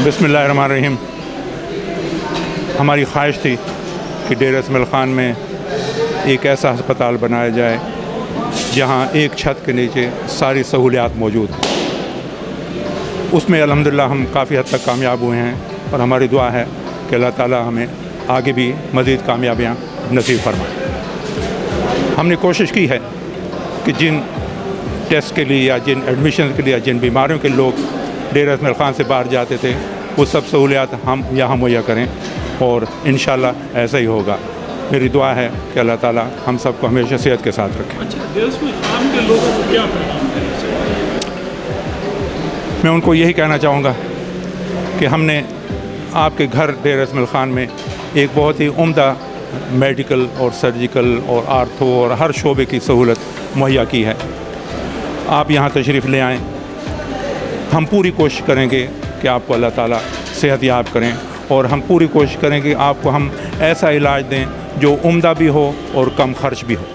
बिस्मिल्लाहिर्रहमानिर्रहीम। हमारी ख्वाहिश थी कि डेरा इसमाइल ख़ान में एक ऐसा हस्पताल बनाया जाए जहां एक छत के नीचे सारी सहूलियात मौजूद हैं। उसमें अल्हम्दुलिल्लाह हम काफ़ी हद तक कामयाब हुए हैं और हमारी दुआ है कि अल्लाह ताला हमें आगे भी मज़ीद कामयाबियाँ नसीब फरमाए। हमने कोशिश की है कि जिन टेस्ट के लिए या जिन एडमिशन के लिए या जिन बीमारियों के लोग डेरा इसमाइल ख़ान से बाहर जाते थे वो सब सहूलियात हम यहाँ मुहैया करें और इंशाअल्लाह ऐसा ही होगा। मेरी दुआ है कि अल्लाह ताला हम सबको हमेशा सेहत के साथ रखे। अच्छा, डेरा इसमाइल ख़ान के लोगों को क्या पैगाम देना चाहिए? मैं उनको यही कहना चाहूँगा कि हमने आपके घर डेरा इसमाइल ख़ान में एक बहुत ही उम्दा मेडिकल और सर्जिकल और आर्थो और हर शोबे की सहूलत मुहैया की है। आप यहाँ तशरीफ़ ले आएँ। हम पूरी कोशिश करेंगे कि आपको अल्लाह ताला सेहत याब करें और हम पूरी कोशिश करेंगे कि आपको हम ऐसा इलाज दें जो उम्दा भी हो और कम खर्च भी हो।